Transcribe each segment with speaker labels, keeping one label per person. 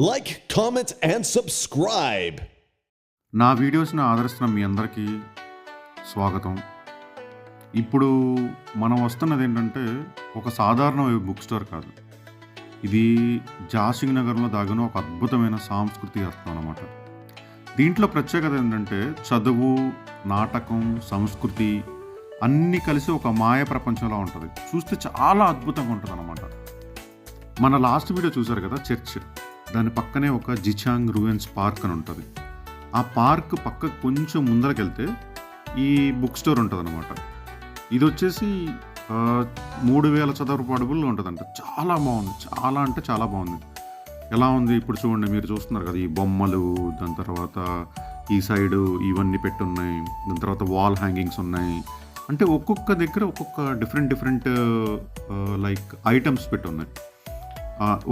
Speaker 1: Like, comment, and subscribe.
Speaker 2: నా వీడియోస్ని ఆదరిస్తున్న మీ అందరికీ స్వాగతం. ఇప్పుడు మనం వస్తున్నది ఏంటంటే ఒక సాధారణ బుక్ స్టోర్ కాదు. ఇది జాసింగ్ నగర్లో దాగిన ఒక అద్భుతమైన సాంస్కృతిక అర్థం అన్నమాట. దీంట్లో ప్రత్యేకత ఏంటంటే చదువు, నాటకం, సంస్కృతి అన్నీ కలిసి ఒక మాయ ప్రపంచంలో ఉంటుంది. చూస్తే చాలా అద్భుతంగా ఉంటుంది అన్నమాట. మన లాస్ట్ వీడియో చూసారు కదా, చర్చ్. దాని పక్కనే ఒక జిచాంగ్ రూయన్స్ పార్క్ అని ఉంటుంది. ఆ పార్క్ పక్కకు కొంచెం ముందరకు వెళ్తే ఈ బుక్ స్టోర్ ఉంటుంది అనమాట. ఇది వచ్చేసి 3000 చదరపు అడుగుల్లో ఉంటుందంట. చాలా బాగుంది, చాలా అంటే చాలా బాగుంది. ఎలా ఉంది ఇప్పుడు చూడండి, మీరు చూస్తున్నారు కదా ఈ బొమ్మలు, దాని తర్వాత ఈ సైడు ఇవన్నీ పెట్టున్నాయి, దాని తర్వాత వాల్ హ్యాంగింగ్స్ ఉన్నాయి. అంటే ఒక్కొక్క దగ్గర ఒక్కొక్క డిఫరెంట్ లైక్ ఐటమ్స్ పెట్టున్నాయి.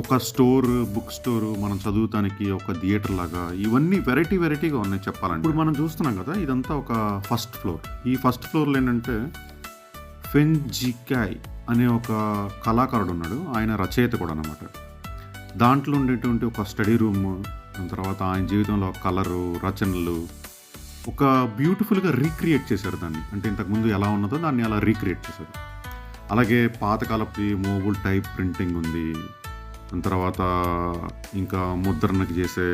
Speaker 2: ఒక స్టోర్, బుక్ స్టోరు, మనం చదువుతానికి ఒక థియేటర్ లాగా ఇవన్నీ వెరైటీగా ఉన్నాయి చెప్పాలంటే. ఇప్పుడు మనం చూస్తున్నాం కదా, ఇదంతా ఒక ఫస్ట్ ఫ్లోర్. ఈ ఫస్ట్ ఫ్లోర్లో ఏంటంటే ఫెన్ జికాయ్ అనే ఒక కళాకారుడు ఉన్నాడు. ఆయన రచయిత కూడా అనమాట. దాంట్లో ఉండేటువంటి ఒక స్టడీ రూమ్, దాని తర్వాత ఆయన జీవితంలో కలరు, రచనలు ఒక బ్యూటిఫుల్గా రీక్రియేట్ చేశారు దాన్ని. అంటే ఇంతకుముందు ఎలా ఉన్నదో దాన్ని అలా రీక్రియేట్ చేశారు. అలాగే పాతకాలపు మూవుల్ టైప్ ప్రింటింగ్ ఉంది. దాని తర్వాత ఇంకా ముద్రణకి చేసే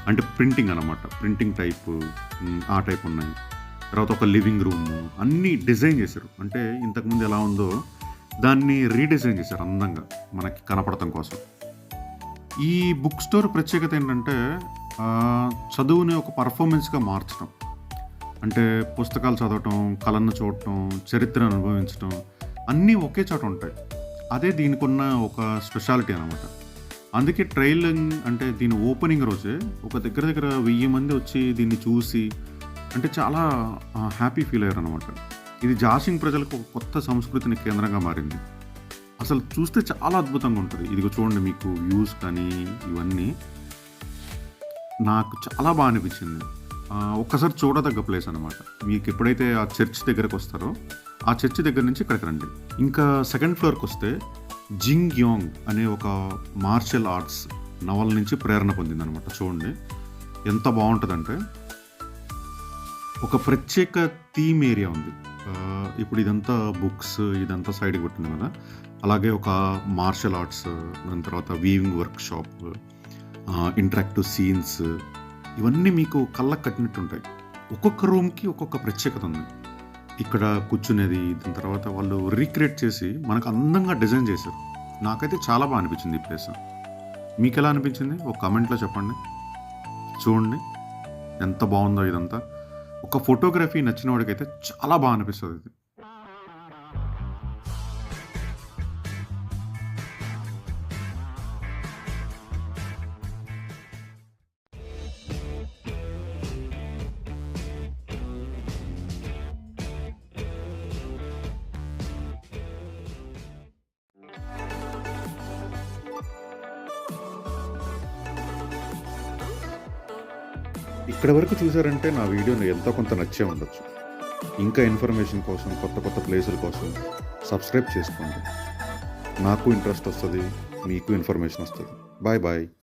Speaker 2: అంటే ప్రింటింగ్ అనమాట, ప్రింటింగ్ టైప్, ఆ టైప్ ఉన్నాయి. తర్వాత ఒక లివింగ్ రూమ్, అన్నీ డిజైన్ చేశారు. అంటే ఇంతకుముందు ఎలా ఉందో దాన్ని రీడిజైన్ చేశారు అందంగా మనకి కనపడటం కోసం. ఈ బుక్ స్టోర్ ప్రత్యేకత ఏంటంటే చదువుని ఒక పర్ఫార్మెన్స్గా మార్చడం. అంటే పుస్తకాలు చదవటం, కళను చూడటం, చరిత్రను అనుభవించడం అన్నీ ఒకే చోట ఉంటాయి. అదే దీనికి ఉన్న ఒక స్పెషాలిటీ అనమాట. అందుకే ట్రైలింగ్ అంటే దీని ఓపెనింగ్ రోజే ఒక దగ్గర 1000 మంది వచ్చి దీన్ని చూసి అంటే చాలా హ్యాపీ ఫీల్ అయ్యారు అనమాట. ఇది జాసింగ్ ప్రజలకు ఒక కొత్త సంస్కృతిని కేంద్రంగా మారింది. అసలు చూస్తే చాలా అద్భుతంగా ఉంటుంది. ఇదిగో చూడండి, మీకు వ్యూస్ కానీ ఇవన్నీ నాకు చాలా బాగా అనిపించింది. ఒక్కసారి చూడదగ్గ ప్లేస్ అనమాట. మీకు ఎప్పుడైతే ఆ చర్చ్ దగ్గరకు వస్తారో ఆ చర్చ్ దగ్గర నుంచి ఇక్కడికి రండి. ఇంకా సెకండ్ ఫ్లోర్కి వస్తే జింగ్ యాంగ్ అనే ఒక మార్షల్ ఆర్ట్స్ నవల నుంచి ప్రేరణ పొందిందనమాట. చూడండి ఎంత బాగుంటుందంటే ఒక ప్రత్యేక థీమ్ ఏరియా ఉంది. ఇప్పుడు ఇదంతా బుక్స్, ఇదంతా సైడ్కి పెట్టింది కదా. అలాగే ఒక మార్షల్ ఆర్ట్స్, దాని తర్వాత weaving work shop, interactive scenes, ఇవన్నీ మీకు కళ్ళకు కట్టినట్టు ఉంటాయి. ఒక్కొక్క రూమ్కి ఒక్కొక్క ప్రత్యేకత ఉంది. ఇక్కడ కూర్చునేది, దాని తర్వాత వాళ్ళు రీక్రియేట్ చేసి మనకు అందంగా డిజైన్ చేశారు. నాకైతే చాలా బాగా అనిపించింది ఈ ప్లేస్. మీకు ఎలా అనిపించింది ఒక కామెంట్లో చెప్పండి. చూడండి ఎంత బాగుందో ఇదంతా. ఒక ఫోటోగ్రఫీ నచ్చిన వాడికైతే చాలా బాగా అనిపిస్తుంది ఇది. ఇక్కడ వరకు చూసారంటే నా వీడియోని ఎంతో కొంత నచ్చే ఉండొచ్చు. ఇంకా ఇన్ఫర్మేషన్ కోసం, కొత్త ప్లేసుల కోసం సబ్స్క్రైబ్ చేసుకోండి. నాకు ఇంట్రెస్ట్ వస్తుంది, మీకు ఇన్ఫర్మేషన్ వస్తుంది. బాయ్.